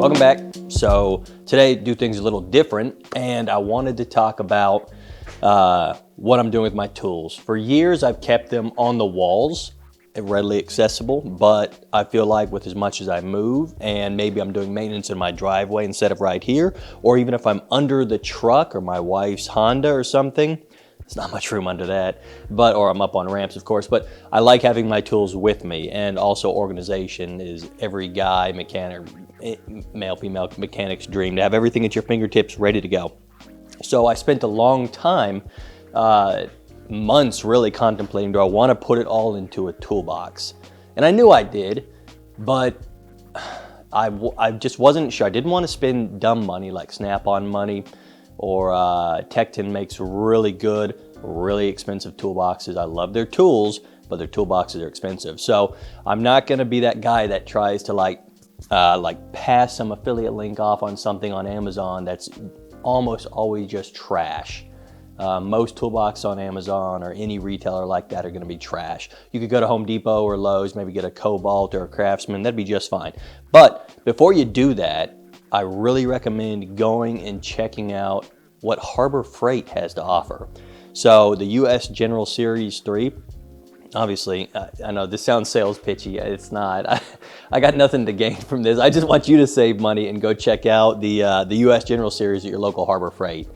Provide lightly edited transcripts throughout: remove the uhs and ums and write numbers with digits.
Welcome back. So today do things a little different, and I wanted to talk about what I'm doing with my tools. For years I've kept them on the walls, readily accessible, but I feel like with as much as I move and maybe I'm doing maintenance in my driveway instead of right here, or even if I'm under the truck or my wife's Honda or something, there's not much room under that, or I'm up on ramps, of course, but I like having my tools with me. And also organization is every guy, mechanic, male, female mechanic's dream, to have everything at your fingertips ready to go. So I spent a long time, months really contemplating, do I want to put it all into a toolbox? And I knew I did, but I just wasn't sure. I didn't want to spend dumb money like Snap-on money, or Tecton makes really good, really expensive toolboxes. I love their tools, but their toolboxes are expensive. So I'm not gonna be that guy that tries to like pass some affiliate link off on something on Amazon that's almost always just trash. Most toolboxes on Amazon or any retailer like that are gonna be trash. You could go to Home Depot or Lowe's, maybe get a Cobalt or a Craftsman, that'd be just fine. But before you do that, I really recommend going and checking out what Harbor Freight has to offer. So the US General Series 3, obviously, I know this sounds sales pitchy, it's not. I got nothing to gain from this. I just want you to save money and go check out the US General Series at your local Harbor Freight.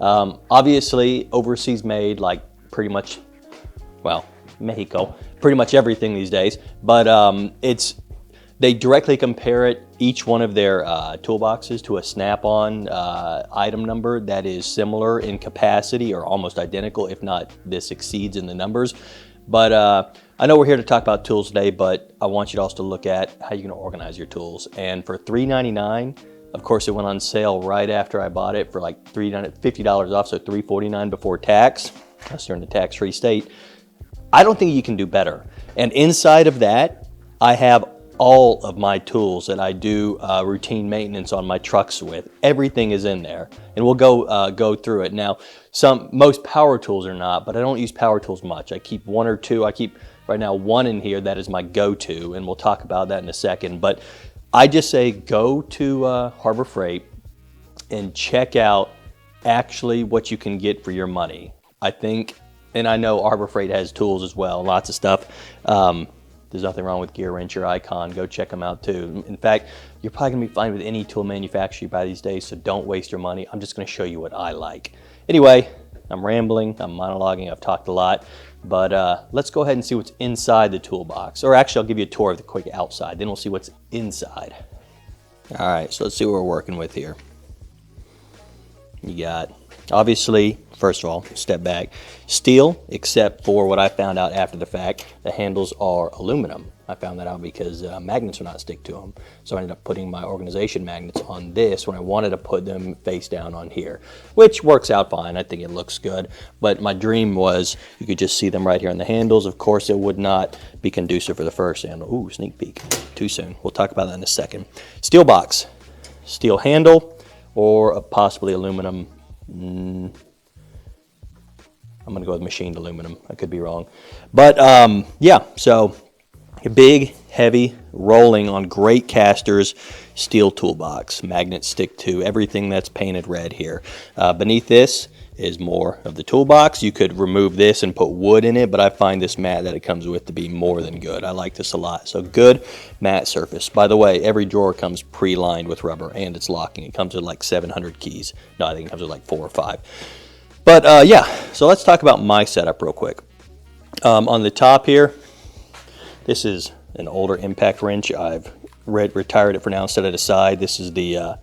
Obviously, overseas made, like pretty much, well, Mexico, pretty much everything these days, but they directly compare each one of their toolboxes to a Snap-on item number that is similar in capacity or almost identical, if not this exceeds in the numbers. But I know we're here to talk about tools today, but I want you to also look at how you're gonna organize your tools. And for $3.99, of course it went on sale right after I bought it for like $50 off, so $3.49 before tax. That's during the tax-free state. I don't think you can do better. And inside of that, I have all of my tools that I do routine maintenance on my trucks with. Everything is in there, and we'll go through it. Now, most power tools are not, but I don't use power tools much. I keep one or two. I keep right now one in here that is my go-to, and we'll talk about that in a second. But I just say go to Harbor Freight and check out actually what you can get for your money. I think, and I know Harbor Freight has tools as well, lots of stuff. There's nothing wrong with Gear Wrench or Icon. Go check them out too. In fact, you're probably gonna be fine with any tool manufacturer you buy these days, so don't waste your money. I'm just gonna show you what I like. Anyway, I'm rambling, I'm monologuing, I've talked a lot, but let's go ahead and see what's inside the toolbox. Or actually, I'll give you a tour of the quick outside, then we'll see what's inside. All right, so let's see what we're working with here. You got, obviously, first of all, step back, steel, except for what I found out after the fact, the handles are aluminum. I found that out because magnets are not stick to them. So I ended up putting my organization magnets on this when I wanted to put them face down on here, which works out fine. I think it looks good. But my dream was you could just see them right here on the handles. Of course, it would not be conducive for the first handle. Ooh, sneak peek, too soon. We'll talk about that in a second. Steel box, steel handle, or possibly aluminum. I'm gonna go with machined aluminum. I could be wrong. But yeah, so a big, heavy, rolling on great casters, steel toolbox. Magnets stick to everything that's painted red here. Beneath this is more of the toolbox. You could remove this and put wood in it, but I find this mat that it comes with to be more than good. I like this a lot. So good matte surface. By the way, every drawer comes pre-lined with rubber and it's locking. It comes with like 700 keys. No, I think it comes with like 4 or 5. But yeah, so let's talk about my setup real quick. On the top here, this is an older impact wrench. I've retired it for now, set it aside. This is the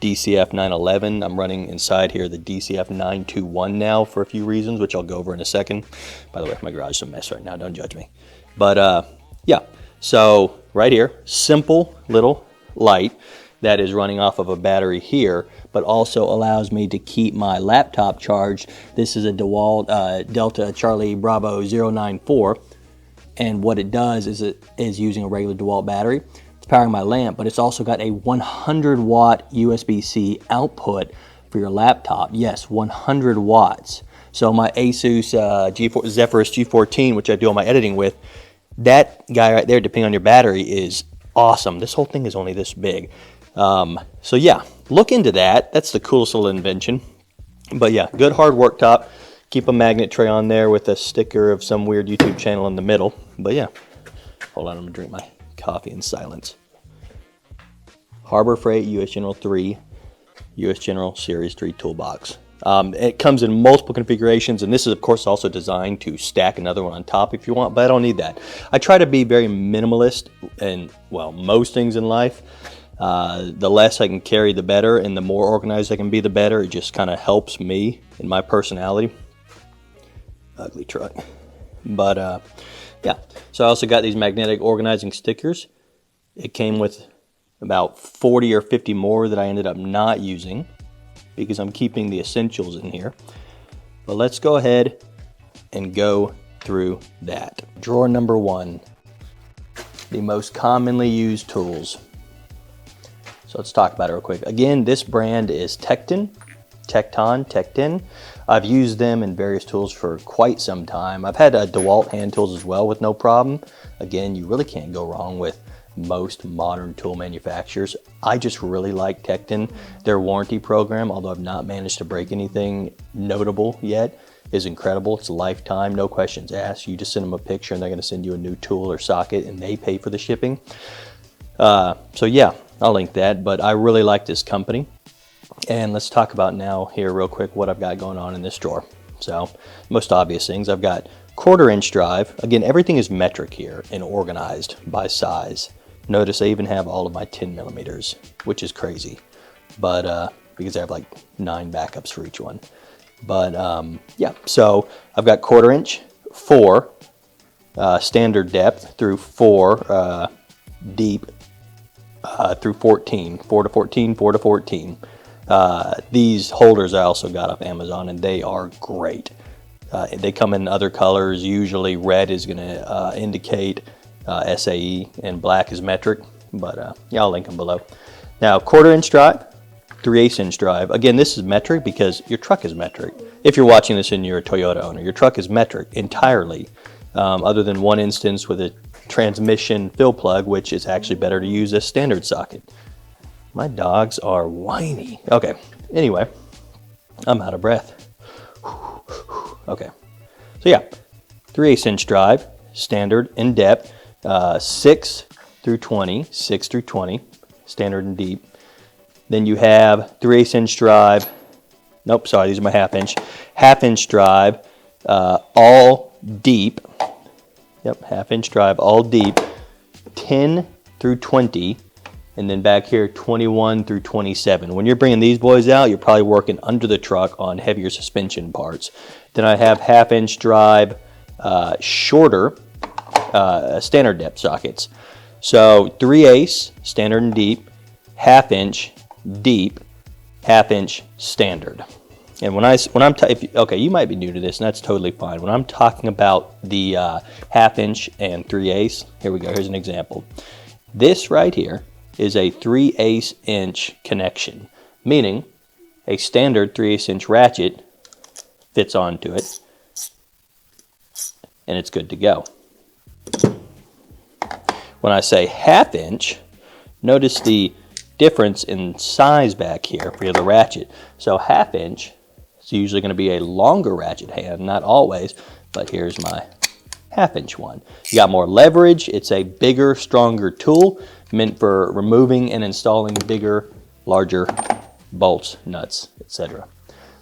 DCF 911. I'm running inside here the DCF 921 now for a few reasons, which I'll go over in a second. By the way, my garage is a mess right now, don't judge me. But yeah, so right here, simple little light that is running off of a battery here, but also allows me to keep my laptop charged. This is a DeWalt Delta Charlie Bravo 094, and what it does is it is using a regular DeWalt battery. It's powering my lamp, but it's also got a 100 watt USB-C output for your laptop. Yes, 100 watts. So my Asus Zephyrus G14, which I do all my editing with, that guy right there, depending on your battery, is awesome. This whole thing is only this big. So yeah, look into that. That's the coolest little invention. But yeah, good hard worktop. Keep a magnet tray on there with a sticker of some weird YouTube channel in the middle. But yeah, hold on, I'm gonna drink my coffee in silence. Harbor Freight US General 3, US General Series 3 Toolbox. It comes in multiple configurations, and this is of course also designed to stack another one on top if you want, but I don't need that. I try to be very minimalist in, well, most things in life. The less I can carry, the better, and the more organized I can be, the better. It just kind of helps me in my personality. Ugly truck. But yeah, so I also got these magnetic organizing stickers. It came with about 40 or 50 more that I ended up not using because I'm keeping the essentials in here. But let's go ahead and go through that. Drawer number 1, the most commonly used tools. So let's talk about it real quick. Again, this brand is Tecton. I've used them in various tools for quite some time. I've had DeWalt hand tools as well with no problem. Again, you really can't go wrong with most modern tool manufacturers. I just really like Tecton. Their warranty program, although I've not managed to break anything notable yet, is incredible. It's a lifetime, no questions asked. You just send them a picture and they're gonna send you a new tool or socket and they pay for the shipping. So yeah, I'll link that, but I really like this company. And let's talk about now here real quick what I've got going on in this drawer. So most obvious things, I've got 1/4-inch drive. Again, everything is metric here and organized by size. Notice I even have all of my 10 millimeters, which is crazy, but because I have like 9 backups for each one. But yeah, so I've got 1/4-inch, 4 standard depth through 4 deep through 14, 4 to 14, 4 to 14. These holders I also got off Amazon, and they are great. They come in other colors. Usually red is going to indicate SAE and black is metric, but yeah, I'll link them below. Now, 1/4-inch drive, 3/8-inch drive. Again, this is metric because your truck is metric. If you're watching this and you're a Toyota owner, your truck is metric entirely, other than one instance with a transmission fill plug, which is actually better to use as standard socket. My dogs are whiny. Okay, anyway, I'm out of breath. Okay, so yeah, 3/8-inch drive, standard in depth, 6 through 20, standard and deep. Then you have 3/8-inch drive, nope, sorry, these are my 1/2-inch drive, all deep. Yep, 1/2-inch drive, all deep, 10 through 20, and then back here, 21 through 27. When you're bringing these boys out, you're probably working under the truck on heavier suspension parts. Then I have 1/2-inch drive, shorter, standard depth sockets. So 3/8, standard and deep, 1/2-inch, deep, 1/2-inch, standard. And when I'm okay, you might be new to this, and that's totally fine. When I'm talking about the 1/2-inch and 3/8, here we go. Here's an example. This right here is a 3/8-inch connection, meaning a standard 3/8-inch ratchet fits onto it, and it's good to go. When I say 1/2-inch, notice the difference in size back here for the ratchet. So 1/2-inch. It's usually going to be a longer ratchet hand, not always, but here's my 1/2-inch one. You got more leverage. It's a bigger, stronger tool meant for removing and installing bigger, larger bolts, nuts, etc.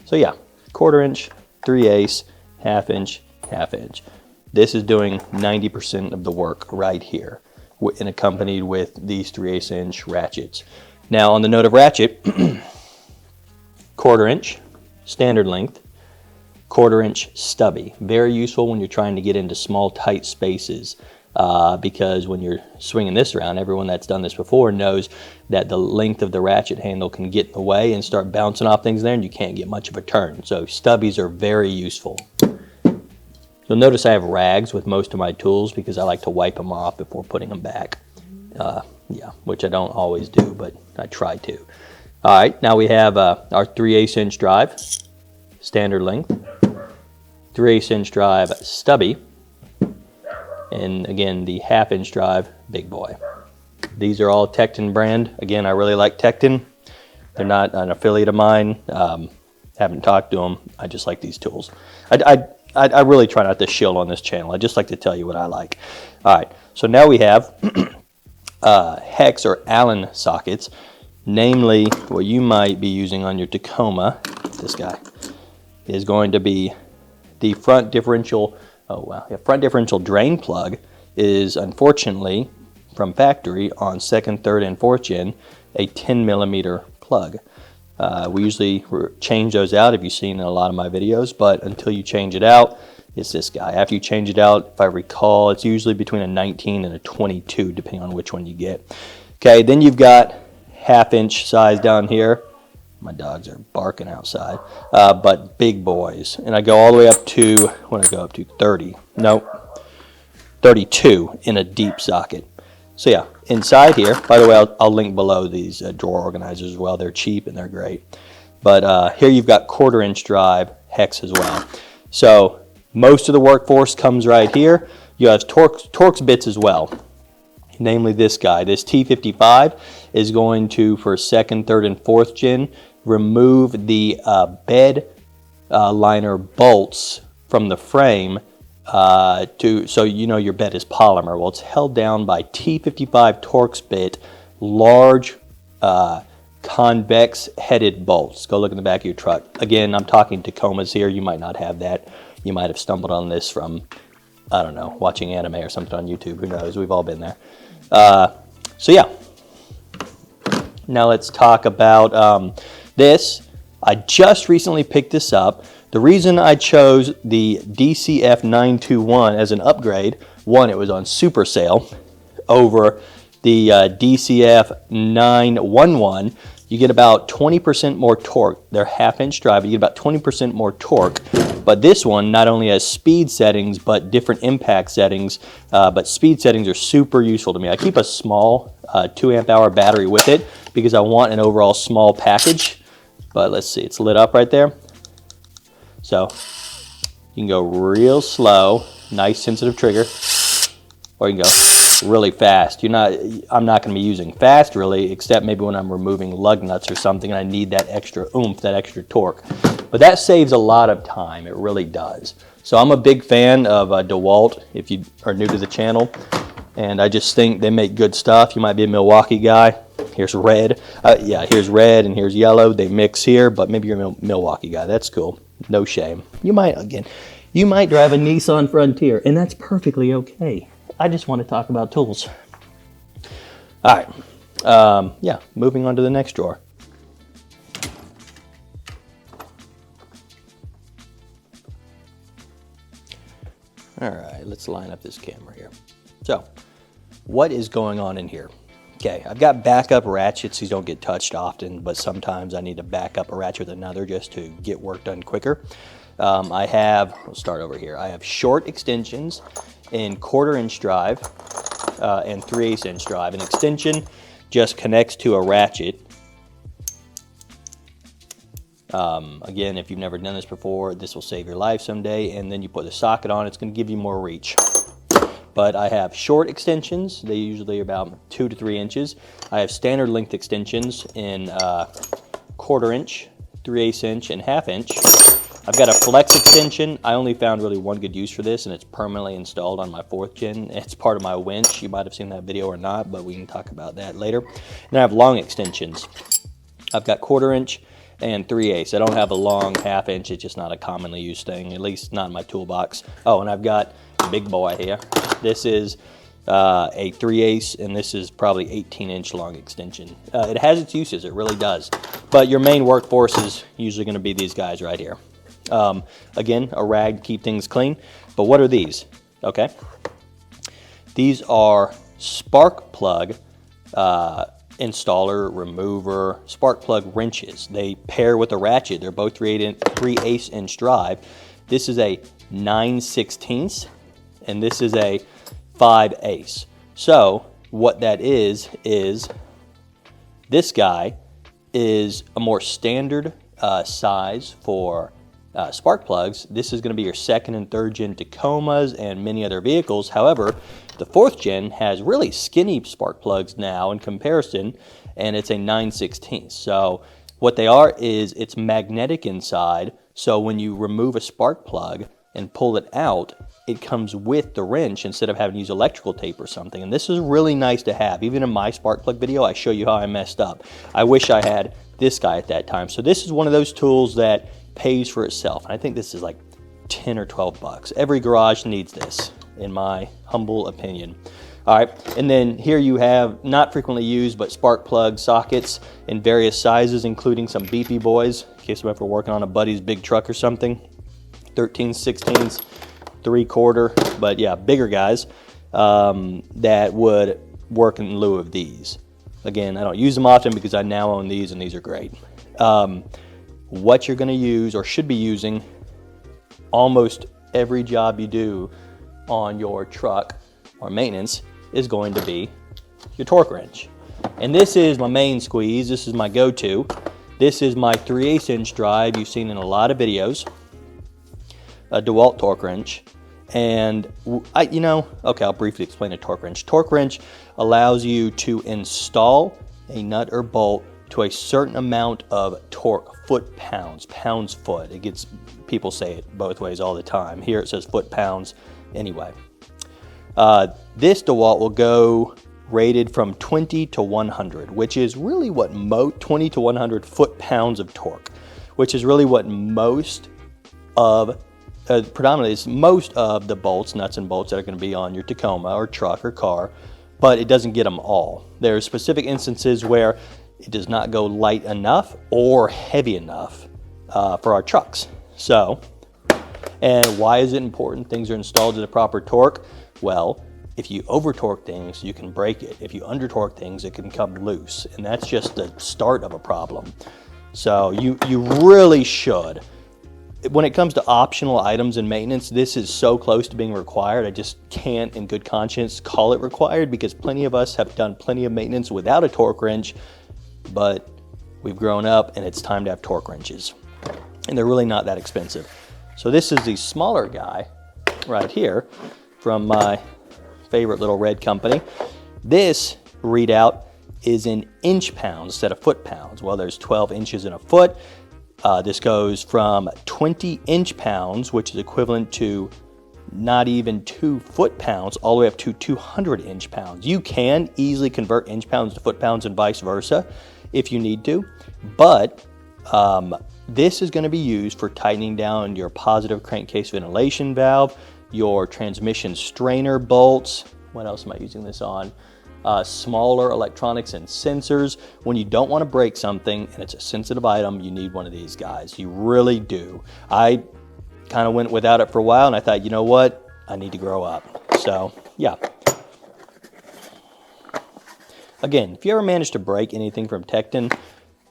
So yeah, 1/4-inch, 3/8, 1/2-inch, 1/2-inch. This is doing 90% of the work right here, and accompanied with these 3/8-inch ratchets. Now on the note of ratchet, 1/4-inch, standard length, 1/4-inch stubby. Very useful when you're trying to get into small, tight spaces because when you're swinging this around, everyone that's done this before knows that the length of the ratchet handle can get in the way and start bouncing off things there, and you can't get much of a turn. So stubbies are very useful. You'll notice I have rags with most of my tools because I like to wipe them off before putting them back. Yeah, which I don't always do, but I try to. All right, now we have our 3/8-inch drive, standard length, 3/8-inch drive, stubby, and again, the 1/2-inch drive, big boy. These are all Tecton brand. Again, I really like Tecton. They're not an affiliate of mine. Haven't talked to them. I just like these tools. I really try not to shill on this channel. I just like to tell you what I like. All right, so now we have hex or Allen sockets, namely what you might be using on your Tacoma. This guy is going to be the front differential. Oh wow, yeah, front differential drain plug is unfortunately from factory on 2nd, 3rd, and 4th gen a 10 millimeter plug. We usually change those out if you've seen in a lot of my videos, but until you change it out, it's this guy. After you change it out, if I recall, it's usually between a 19 and a 22, depending on which one you get. Okay, then you've got 1/2 inch size down here. My dogs are barking outside, but big boys. And I go all the way up to, when I go up to 30, no, 32 in a deep socket. So yeah, inside here, by the way, I'll link below these drawer organizers as well. They're cheap and they're great. But here you've got 1/4 inch drive hex as well. So most of the workforce comes right here. You have Torx bits as well, namely this guy. This T55 is going to, for 2nd, 3rd, and 4th gen, remove the bed liner bolts from the frame so you know your bed is polymer. Well, it's held down by T55 Torx bit, large convex headed bolts. Go look in the back of your truck. Again, I'm talking Tacomas here. You might not have that. You might have stumbled on this from, I don't know, watching anime or something on YouTube. Who knows? We've all been there. So yeah. Now let's talk about this. I just recently picked this up. The reason I chose the DCF 921 as an upgrade, one, it was on super sale over the DCF 911. You get about 20% more torque. They're 1/2 inch drive, but you get about 20% more torque. But this one not only has speed settings, but different impact settings. But speed settings are super useful to me. I keep a small 2 amp hour battery with it because I want an overall small package. But let's see, it's lit up right there. So you can go real slow, nice sensitive trigger, or you can go really fast. I'm not going to be using fast really, except maybe when I'm removing lug nuts or something and I need that extra oomph, that extra torque. But that saves a lot of time, it really does. So I'm a big fan of DeWalt if you are new to the channel, and I just think they make good stuff. You might be a Milwaukee guy. Here's red. Yeah, here's red and here's yellow. They mix here, but maybe you're a Milwaukee guy. That's cool. No shame. You might drive a Nissan Frontier, and that's perfectly okay. I just want to talk about tools. All right. Yeah, moving on to the next drawer. All right, let's line up this camera here. So, what is going on in here? Okay, I've got backup ratchets. These don't get touched often, but sometimes I need to back up a ratchet with another just to get work done quicker. We'll start over here. I have short extensions in 1/4 inch drive and 3/8 inch drive. An extension just connects to a ratchet. Again, if you've never done this before, this will save your life someday. And then you put the socket on, it's going to give you more reach. But I have short extensions. They usually are about 2 to 3 inches. I have standard length extensions in 1/4 inch, 3/8 inch, and 1/2 inch. I've got a flex extension. I only found really one good use for this, and it's permanently installed on my 4th gen. It's part of my winch. You might have seen that video or not, but we can talk about that later. And I have long extensions. I've got 1/4 inch and 3/8. I don't have a long 1/2 inch. It's just not a commonly used thing, at least not in my toolbox. Oh, and I've got a big boy here. This is a 3/8, and this is probably 18-inch long extension. It has its uses, it really does. But your main workforce is usually going to be these guys right here. Again, a rag to keep things clean. But what are these? Okay. These are spark plug installer, remover, spark plug wrenches. They pair with a ratchet. They're both 3/8 inch drive. This is a 9/16, and this is a 5/8. So what that is this guy is a more standard size for spark plugs, this is going to be your 2nd and 3rd gen Tacomas and many other vehicles. However, the 4th gen has really skinny spark plugs now in comparison, and it's a 9/16. So what they are is it's magnetic inside, so when you remove a spark plug and pull it out, it comes with the wrench instead of having to use electrical tape or something. And this is really nice to have. Even in my spark plug video, I show you how I messed up. I wish I had this guy at that time. So this is one of those tools that pays for itself. And I think this is like 10 or 12 bucks. Every garage needs this, in my humble opinion. All right, and then here you have not frequently used, but spark plug sockets in various sizes, including some beefy boys, in case we're ever working on a buddy's big truck or something. 13s, 16s, 3/4, but yeah, bigger guys that would work in lieu of these. Again, I don't use them often because I now own these, and these are great. What you're going to use or should be using almost every job you do on your truck or maintenance is going to be your torque wrench. And this is my main squeeze. This is my go-to. This is my 3/8" drive you've seen in a lot of videos, a DeWalt torque wrench. And I'll briefly explain a torque wrench. Torque wrench allows you to install a nut or bolt to a certain amount of torque, foot-pounds, pounds-foot. People say it both ways all the time. Here it says foot-pounds anyway. This DeWalt will go rated from 20 to 100, which is really what 20 to 100 foot-pounds of torque, which is really what predominantly is most of the bolts, nuts and bolts that are going to be on your Tacoma or truck or car, but it doesn't get them all. There are specific instances where it does not go light enough or heavy enough for our trucks. So, and why is it important things are installed to the proper torque? Well, if you over torque things, you can break it. If you under torque things, it can come loose, and that's just the start of a problem. So you really should. When it comes to optional items in maintenance, this is so close to being required. I just can't in good conscience call it required because plenty of us have done plenty of maintenance without a torque wrench, but we've grown up and it's time to have torque wrenches. And they're really not that expensive. So this is the smaller guy right here from my favorite little red company. This readout is in inch pounds instead of foot pounds. Well, there's 12 inches in a foot. This goes from 20 inch pounds, which is equivalent to not even 2 foot pounds, all the way up to 200 inch pounds. You can easily convert inch pounds to foot pounds and vice versa if you need to, but this is going to be used for tightening down your positive crankcase ventilation valve, your transmission strainer bolts. What else am I using this on? Smaller electronics and sensors. When you don't want to break something and it's a sensitive item, you need one of these guys. You really do. I kind of went without it for a while and I thought, you know what? I need to grow up. So, yeah. Again, if you ever manage to break anything from Tecton,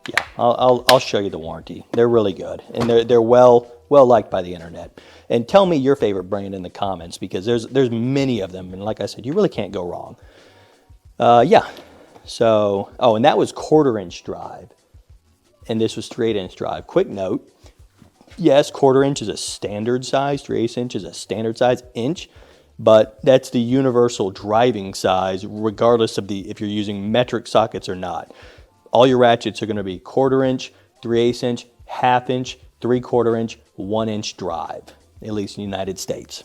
yeah, I'll show you the warranty. They're really good, and they're well liked by the internet. And tell me your favorite brand in the comments because there's many of them, and like I said, you really can't go wrong. Yeah. So, and that was 1/4 inch drive, and this was 3/8" drive. Quick note: yes, 1/4 inch is a standard size. 3/8 inch is a standard size inch. But that's the universal driving size, regardless of if you're using metric sockets or not. All your ratchets are going to be 1/4 inch, 3/8 inch, 1/2 inch, 3/4 inch, 1 inch drive, at least in the United States.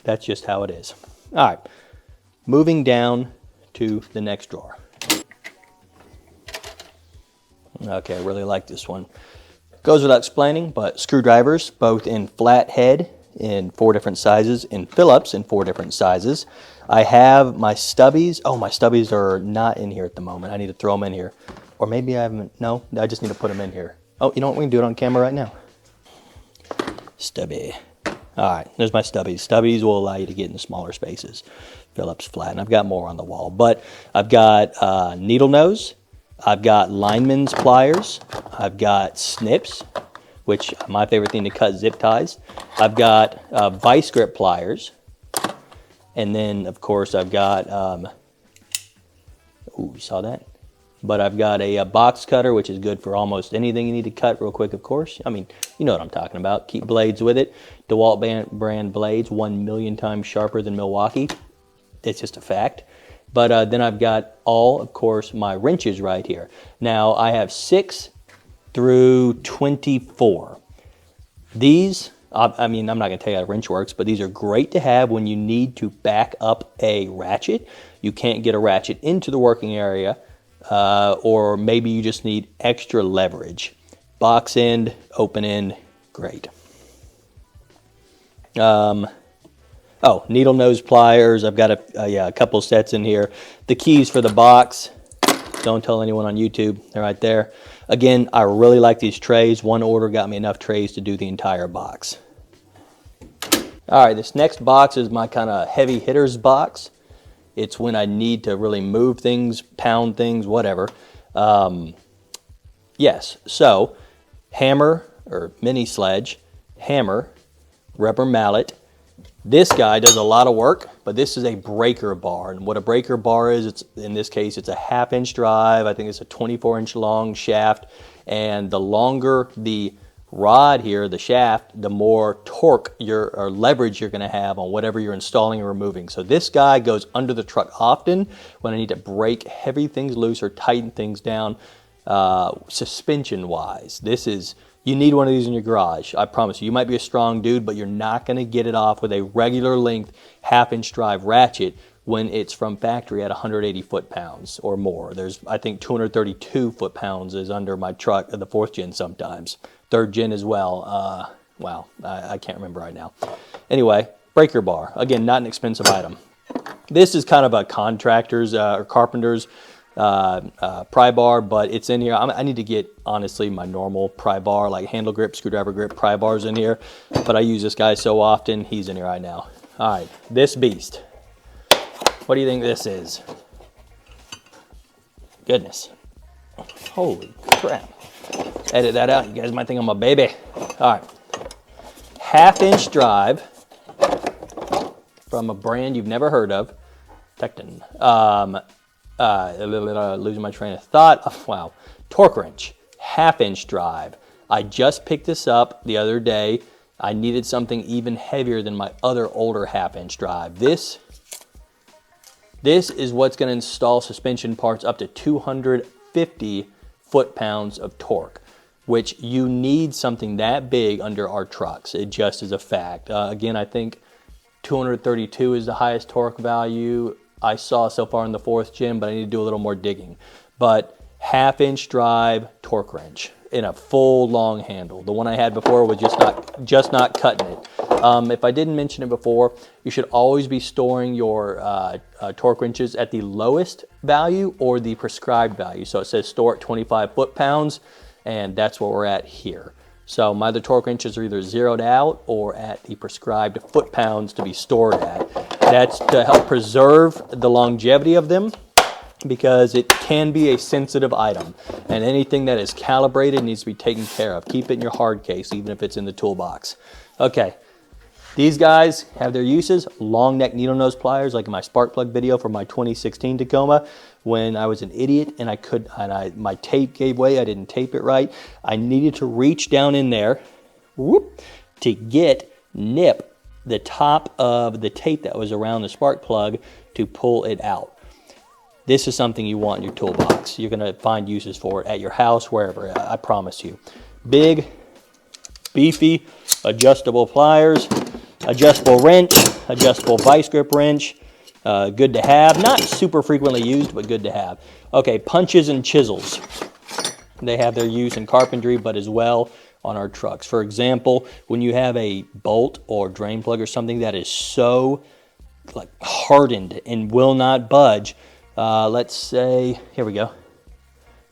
That's just how it is. All right, moving down to the next drawer. Okay, I really like this one. Goes without explaining, but screwdrivers, both in flathead in 4 different sizes, in Phillips in 4 different sizes. I have my stubbies. Oh, my stubbies are not in here at the moment. I need to throw them in here. Or maybe I haven't. No, I just need to put them in here. Oh, you know what? We can do it on camera right now. Stubby. All right, there's my stubbies. Stubbies will allow you to get in the smaller spaces. Phillips flat, and I've got more on the wall. But I've got needle nose. I've got lineman's pliers. I've got snips, which my favorite thing to cut zip ties. I've got vice grip pliers. And then, of course, I've got, ooh, you saw that? but I've got a box cutter, which is good for almost anything you need to cut real quick, of course. I mean, you know what I'm talking about. Keep blades with it. DeWalt brand blades, 1,000,000 times sharper than Milwaukee. It's just a fact. But then I've got all, of course, my wrenches right here. Now, I have 6 through 24. These, I mean, I'm not going to tell you how a wrench works, but these are great to have when you need to back up a ratchet. You can't get a ratchet into the working area, or maybe you just need extra leverage. Box end, open end, great. Oh, needle nose pliers. I've got a couple sets in here. The keys for the box. Don't tell anyone on YouTube. They're right there. Again, I really like these trays. One order got me enough trays to do the entire box. All right, this next box is my kind of heavy hitters box. It's when I need to really move things, pound things, whatever. Yes, so hammer or mini sledge, hammer, rubber mallet. This guy does a lot of work, but this is a breaker bar. And what a breaker bar is, it's, in this case, it's a 1/2-inch drive. I think it's a 24-inch long shaft. And the longer the rod here, the shaft, the more torque or leverage you're going to have on whatever you're installing or removing. So this guy goes under the truck often when I need to break heavy things loose or tighten things down suspension-wise. You need one of these in your garage. I promise you. You might be a strong dude, but you're not going to get it off with a regular length 1/2-inch drive ratchet when it's from factory at 180 foot-pounds or more. There's, I think, 232 foot-pounds is under my truck, the 4th gen sometimes. 3rd gen as well. Wow, I can't remember right now. Anyway, breaker bar. Again, not an expensive item. This is kind of a contractor's or carpenter's pry bar, but it's in here. I need to get, honestly, my normal pry bar, like handle grip, screwdriver grip pry bars in here, but I use this guy so often, he's in here right now. All right, this beast. What do you think this is? Goodness. Holy crap. Edit that out. You guys might think I'm a baby. All right. 1/2-inch drive from a brand you've never heard of. Tecton. Losing my train of thought. Oh, wow. Torque wrench. 1/2-inch drive. I just picked this up the other day. I needed something even heavier than my other older 1/2-inch drive. This is what's going to install suspension parts up to 250 foot-pounds of torque, which you need something that big under our trucks. It just is a fact. Again, I think 232 is the highest torque value I saw so far in the 4th gen, but I need to do a little more digging. But 1/2-inch drive torque wrench in a full long handle. The one I had before was just not cutting it. If I didn't mention it before, you should always be storing your torque wrenches at the lowest value or the prescribed value. So it says store at 25 foot-pounds, and that's where we're at here. So my other torque wrenches are either zeroed out or at the prescribed foot-pounds to be stored at. That's to help preserve the longevity of them, because it can be a sensitive item, and anything that is calibrated needs to be taken care of. Keep it in your hard case, even if it's in the toolbox. Okay, these guys have their uses. Long neck needle nose pliers, like in my spark plug video for my 2016 Tacoma, when I was an idiot and my tape gave way. I didn't tape it right. I needed to reach down in there, to nip the top of the tape that was around the spark plug to pull it out. This is something you want in your toolbox. You're going to find uses for it at your house, wherever, I promise you. Big, beefy, adjustable pliers, adjustable wrench, adjustable vice grip wrench. Good to have. Not super frequently used, but good to have. Okay, punches and chisels. They have their use in carpentry, but as well on our trucks. For example, when you have a bolt or drain plug or something that is so hardened and will not budge, let's say, here we go.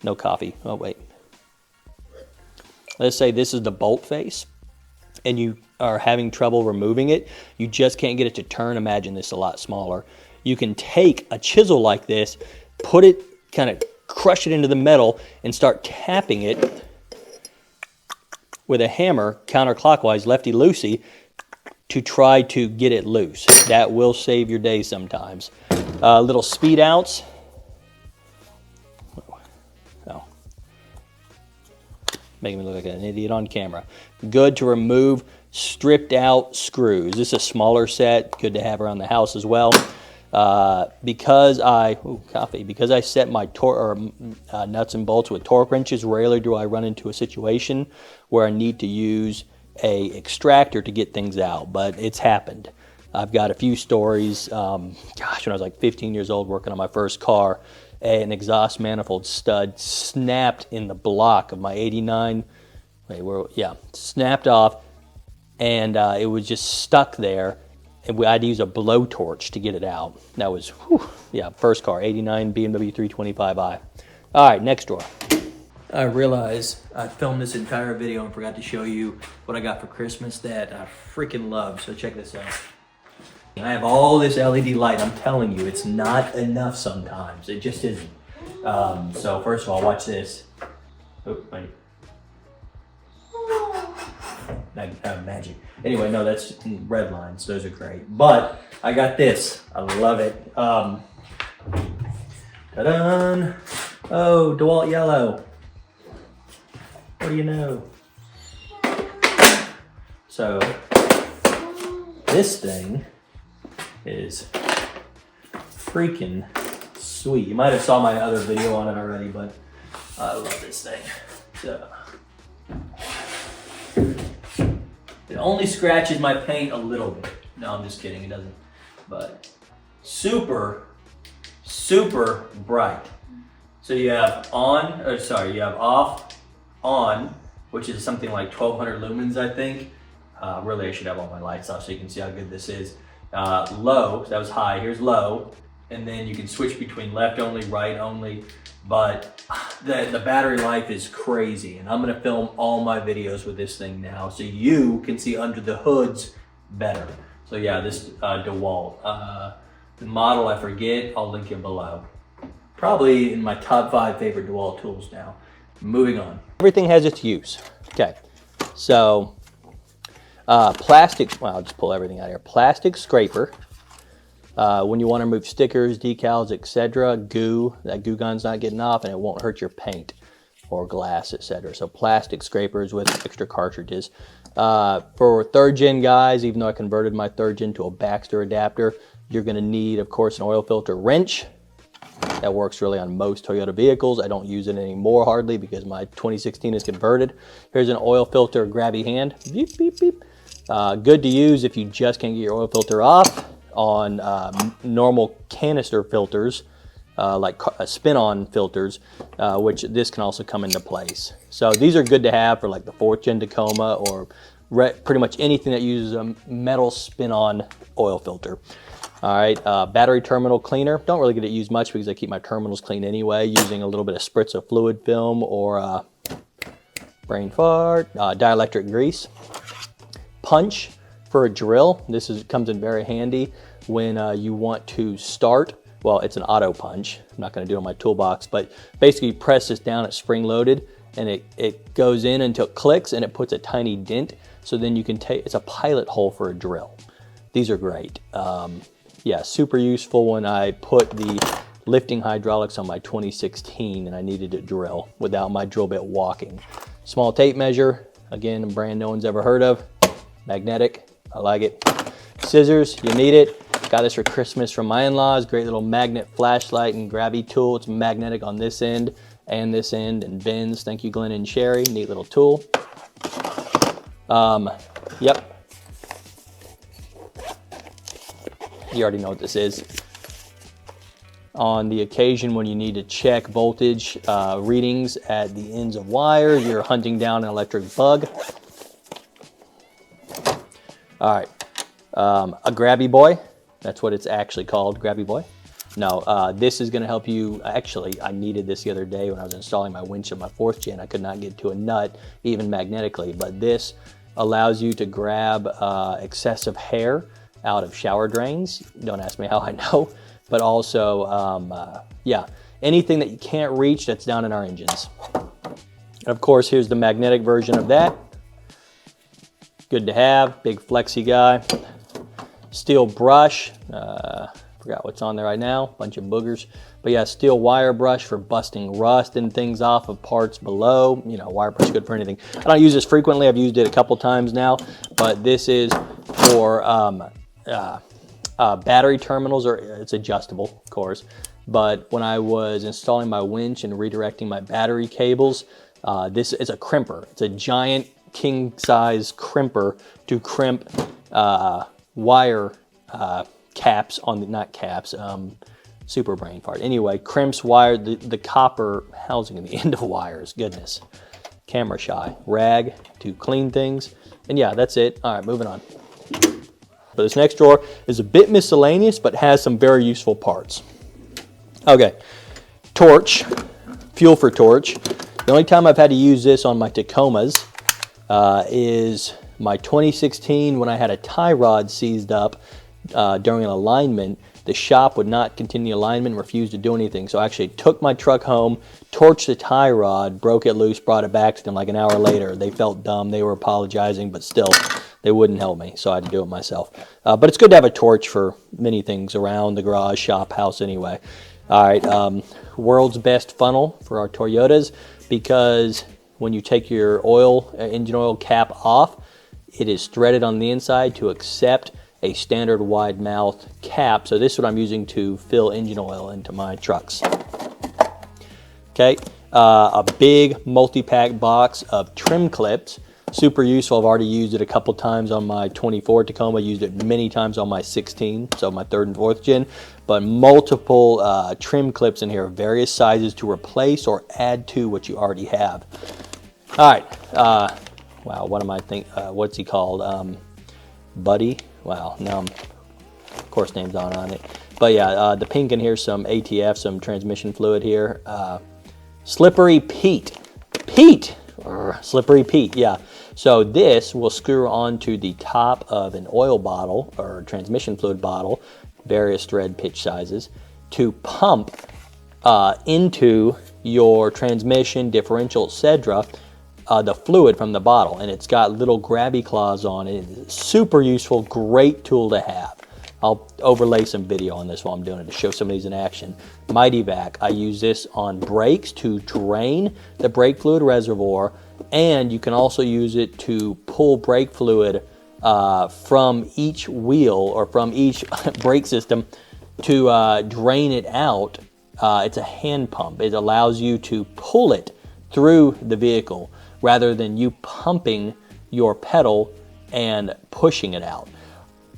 No coffee. Oh, wait. Let's say this is the bolt face, and you are having trouble removing it. You just can't get it to turn. Imagine this a lot smaller. You can take a chisel like this, put it, kind of crush it into the metal, and start tapping it with a hammer, counterclockwise, lefty-loosey, to try to get it loose. That will save your day sometimes. Little speed outs. Making me look like an idiot on camera. Good to remove stripped out screws. This is a smaller set, good to have around the house as well. Because I set my nuts and bolts with torque wrenches, rarely do I run into a situation where I need to use a extractor to get things out, but it's happened. I've got a few stories. When I was like 15 years old working on my first car, an exhaust manifold stud snapped in the block of my 89. Snapped off, and it was just stuck there. And I had to use a blowtorch to get it out. That was, first car, 89 BMW 325i. All right, next drawer. I realize I filmed this entire video and forgot to show you what I got for Christmas that I freaking love. So check this out. I have all this LED light. I'm telling you, it's not enough sometimes. It just isn't. So first of all, watch this. Oh, wait. Magic. Anyway, no, that's red lines. Those are great. But I got this. I love it. Ta-da! Oh, DeWalt yellow. What do you know? So this thing is freaking sweet. You might have saw my other video on it already, but I love this thing. So it only scratches my paint a little bit. No, I'm just kidding, it doesn't. But super, super bright. So you have you have off, on, which is something like 1200 lumens, I think. Really, I should have all my lights off so you can see how good this is. Low, so that was high, here's low. And then you can switch between left only, right only. But the battery life is crazy. And I'm gonna film all my videos with this thing now so you can see under the hoods better. So yeah, this DeWalt. The model I forget, I'll link it below. Probably in my top 5 favorite DeWalt tools now. Moving on. Everything has its use. Okay, so plastic, well, I'll just pull everything out here. Plastic scraper. When you want to remove stickers, decals, etc., goo, that goo gun's not getting off and it won't hurt your paint or glass, etc. So plastic scrapers with extra cartridges. For 3rd gen guys, even though I converted my 3rd gen to a Baxter adapter, you're going to need, of course, an oil filter wrench. That works really on most Toyota vehicles. I don't use it anymore hardly because my 2016 is converted. Here's an oil filter grabby hand. Beep, beep, beep. Good to use if you just can't get your oil filter off on normal canister filters, like spin-on filters, which this can also come into place. So these are good to have for like the 4th gen Tacoma or pretty much anything that uses a metal spin-on oil filter. All right, battery terminal cleaner. Don't really get it used much because I keep my terminals clean anyway, using a little bit of spritz of fluid film or brain fart, dielectric grease. Punch for a drill. This comes in very handy when you want to start. Well, it's an auto punch. I'm not going to do it on my toolbox, but basically you press this down, it's spring loaded, and it goes in until it clicks and it puts a tiny dent. So then you can take, it's a pilot hole for a drill. These are great. Yeah, super useful when I put the lifting hydraulics on my 2016 and I needed to drill without my drill bit walking. Small tape measure, again, a brand no one's ever heard of. Magnetic, I like it. Scissors, you need it. Got this for Christmas from my in-laws. Great little magnet flashlight and grabby tool. It's magnetic on this end and this end and bends. Thank you, Glenn and Sherry. Neat little tool. Yep. You already know what this is. On the occasion when you need to check voltage readings at the ends of wires, you're hunting down an electric bug. All right, a grabby boy. That's what it's actually called, grabby boy. No, this is gonna help you. Actually, I needed this the other day when I was installing my winch on my 4th gen. I could not get to a nut, even magnetically, but this allows you to grab excessive hair out of shower drains. Don't ask me how I know, but also, yeah, anything that you can't reach that's down in our engines. And of course, here's the magnetic version of that. Good to have, big flexy guy. Steel brush, Forgot what's on there right now, bunch of boogers. But yeah, steel wire brush for busting rust and things off of parts below. You know, wire brush good for anything. I don't use this frequently. I've used it a couple times now, but this is for battery terminals, or it's adjustable, of course. But when I was installing my winch and redirecting my battery cables, this is a crimper. It's a giant king size crimper to crimp wire caps on the, not caps, super brain fart. Anyway, crimps wire, the copper housing in the end of wires. Goodness. Camera shy. Rag to clean things. And yeah, that's it. All right, moving on. But this next drawer is a bit miscellaneous, but has some very useful parts. Okay, torch, fuel for torch. The only time I've had to use this on my Tacomas is my 2016 when I had a tie rod seized up during an alignment. The shop would not continue alignment, refused to do anything. So I actually took my truck home, torched the tie rod, broke it loose, brought it back to them like an hour later. They felt dumb. They were apologizing, but still, they wouldn't help me. So I had to do it myself. But it's good to have a torch for many things around the garage, shop, house anyway. All right, world's best funnel for our Toyotas, because when you take your oil, engine oil cap off, it is threaded on the inside to accept a standard wide mouth cap. So this is what I'm using to fill engine oil into my trucks. Okay, a big multi-pack box of trim clips. Super useful. I've already used it a couple times on my 24 Tacoma. Used it many times on my 16, so my 3rd and 4th gen. But multiple trim clips in here, various sizes to replace or add to what you already have. All right. Wow, what am I what's he called? Buddy. Wow, now of course name's on it. But yeah, the pink in here, some ATF, some transmission fluid here. Slippery Pete. Slippery Pete, yeah. So this will screw onto the top of an oil bottle or transmission fluid bottle, various thread pitch sizes, to pump into your transmission, differential, etc., the fluid from the bottle. And it's got little grabby claws on it. It's super useful, great tool to have. I'll overlay some video on this while I'm doing it to show some of these in action. Mighty Vac, I use this on brakes to drain the brake fluid reservoir, and you can also use it to pull brake fluid from each wheel or from each brake system to drain it out. It's a hand pump. It allows you to pull it through the vehicle rather than you pumping your pedal and pushing it out.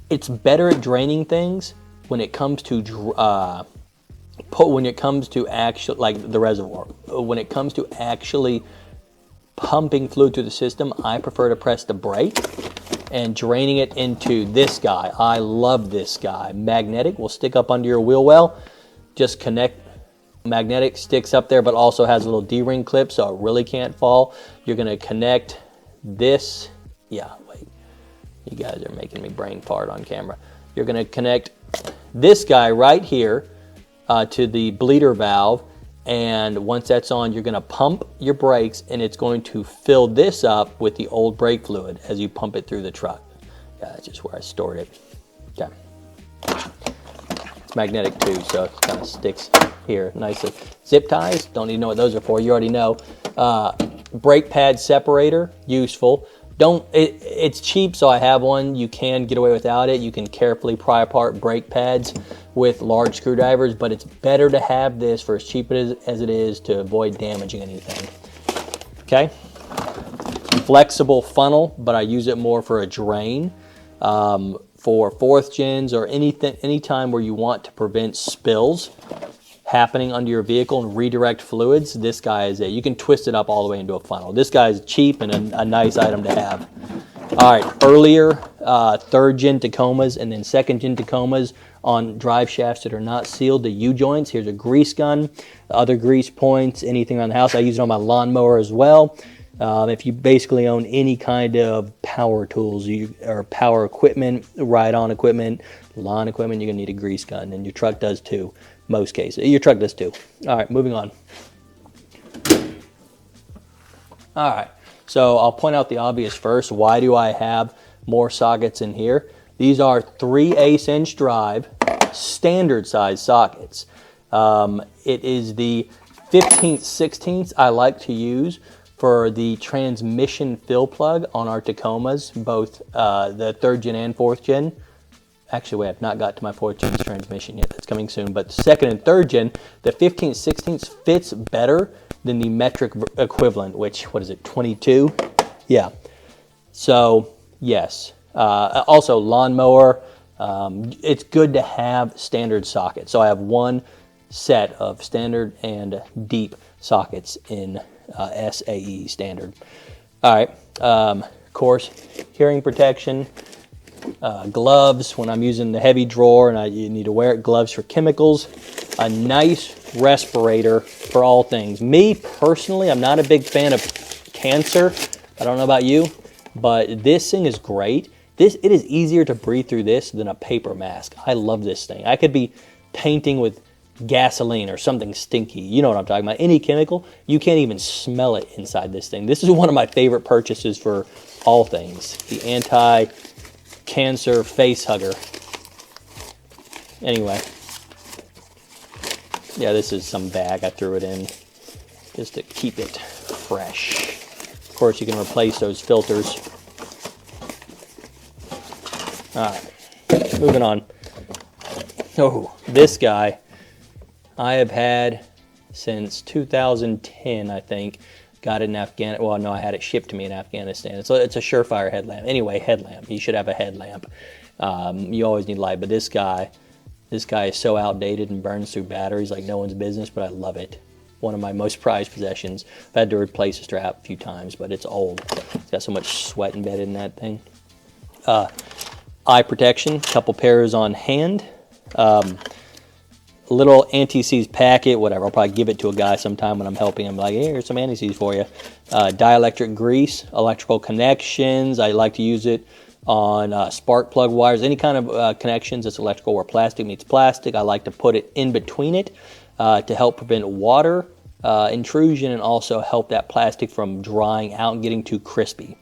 It's better at draining things when it comes to actually, like the reservoir. When it comes to actually pumping fluid through the system, I prefer to press the brake and draining it into this guy. I love this guy. Magnetic will stick up under your wheel well. Just connect. Magnetic sticks up there, but also has a little D-ring clip, so it really can't fall. You're gonna connect this. Yeah, wait. You guys are making me brain fart on camera. You're gonna connect this guy right here to the bleeder valve, and once that's on, you're gonna pump your brakes, and it's going to fill this up with the old brake fluid as you pump it through the truck. Yeah, that's just where I stored it. Okay. It's magnetic too, so it kind of sticks here nicely. Zip ties, don't even know what those are for, you already know. Brake pad separator, useful. It's cheap, so I have one. You can get away without it. You can carefully pry apart brake pads with large screwdrivers, but it's better to have this for as cheap as it is to avoid damaging anything. Okay. Flexible funnel, but I use it more for a drain. For 4th gens or any time where you want to prevent spills happening under your vehicle and redirect fluids, this guy is it. You can twist it up all the way into a funnel. This guy is cheap and a nice item to have. All right, earlier 3rd gen Tacomas and then 2nd gen Tacomas on drive shafts that are not sealed, the U-joints. Here's a grease gun, other grease points, anything around the house. I use it on my lawnmower as well. If you basically own any kind of power tools or power equipment, ride-on equipment, lawn equipment, you're gonna need a grease gun, and your truck does too, most cases. Your truck does too. All right, moving on. All right, so I'll point out the obvious first. Why do I have more sockets in here? These are 3/8 inch drive standard size sockets. It is the 15/16 I like to use for the transmission fill plug on our Tacomas, both the 3rd gen and 4th gen. Actually, wait, I've not got to my 4th gen transmission yet. That's coming soon. But 2nd and 3rd gen, the 15/16 fits better than the metric equivalent, which, what is it, 22? Yeah. So, yes. Also, lawnmower. It's good to have standard sockets. So I have one set of standard and deep sockets in SAE standard. All right. Of course, hearing protection. Gloves when I'm using the heavy drawer and you need to wear it. Gloves for chemicals. A nice respirator for all things. Me personally, I'm not a big fan of cancer. I don't know about you, but this thing is great. It is easier to breathe through this than a paper mask. I love this thing. I could be painting with gasoline or something stinky. You know what I'm talking about. Any chemical, you can't even smell it inside this thing. This is one of my favorite purchases for all things. The anti-cancer face hugger. Anyway. Yeah, this is some bag I threw it in just to keep it fresh. Of course, you can replace those filters. All right, moving on. Oh, this guy I have had since 2010, I think. Got it in Afghanistan. Well, no, I had it shipped to me in Afghanistan. It's a Surefire headlamp. Anyway, headlamp. You should have a headlamp. You always need light, but this guy is so outdated and burns through batteries like no one's business, but I love it. One of my most prized possessions. I've had to replace the strap a few times, but it's old. It's got so much sweat embedded in that thing. Eye protection, couple pairs on hand. Little anti-seize packet, whatever. I'll probably give it to a guy sometime when I'm helping him. Like, hey, here's some anti-seize for you. Dielectric grease, electrical connections. I like to use it on spark plug wires. Any kind of connections that's electrical where plastic meets plastic. I like to put it in between it to help prevent water intrusion and also help that plastic from drying out and getting too crispy.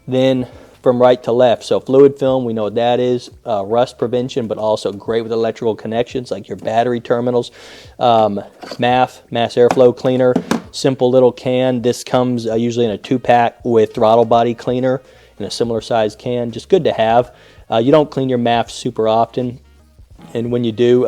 Then from right to left, so fluid film, we know what that is. Rust prevention, but also great with electrical connections like your battery terminals. Mass airflow cleaner, simple little can. This comes usually in a 2-pack with throttle body cleaner in a similar size can. Just good to have. You don't clean your MAF super often. And when you do,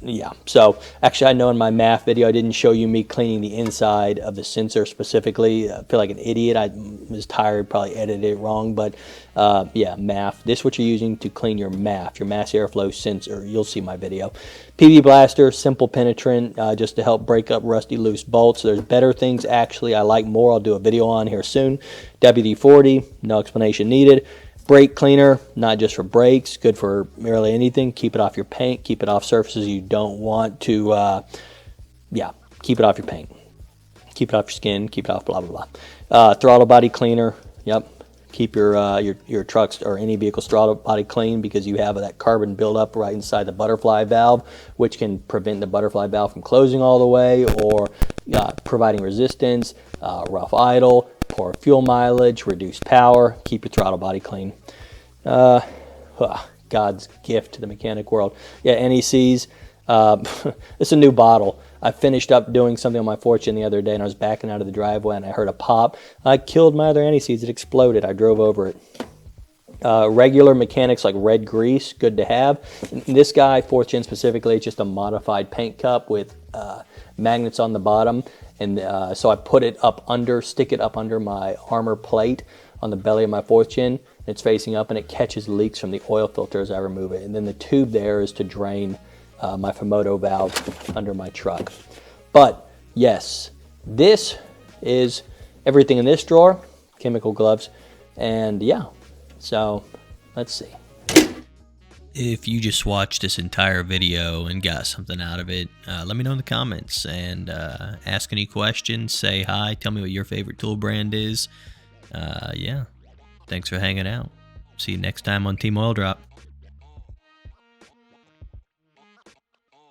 yeah. So actually, I know in my MAF video, I didn't show you me cleaning the inside of the sensor specifically. I feel like an idiot. I was tired, probably edited it wrong. But yeah, MAF. This is what you're using to clean your MAF, your mass airflow sensor. You'll see my video. PV blaster, simple penetrant, just to help break up rusty loose bolts. There's better things actually I like more. I'll do a video on here soon. WD-40, no explanation needed. Brake cleaner, not just for brakes, good for merely anything. Keep it off your paint, keep it off surfaces you don't want to, yeah, keep it off your paint. Keep it off your skin, keep it off blah, blah, blah. Throttle body cleaner, yep. Keep your trucks or any vehicle's throttle body clean because you have that carbon buildup right inside the butterfly valve, which can prevent the butterfly valve from closing all the way or providing resistance, rough idle, poor fuel mileage, reduced power. Keep your throttle body clean. God's gift to the mechanic world. Yeah, NECs. It's a new bottle. I finished up doing something on my Fortune the other day, and I was backing out of the driveway, and I heard a pop. I killed my other NECs. It exploded. I drove over it. Regular mechanics like red grease, good to have. This guy, 4th gen specifically, it's just a modified paint cup with magnets on the bottom. And so I put it up under, stick it up under my armor plate on the belly of my 4th gen. It's facing up, and it catches leaks from the oil filter as I remove it. And then the tube there is to drain my Fomoto valve under my truck. But yes, this is everything in this drawer, chemical gloves, and yeah, so let's see. If you just watched this entire video and got something out of it, let me know in the comments and ask any questions, say hi, tell me what your favorite tool brand is. Yeah, thanks for hanging out. See you next time on Team Oil Drop.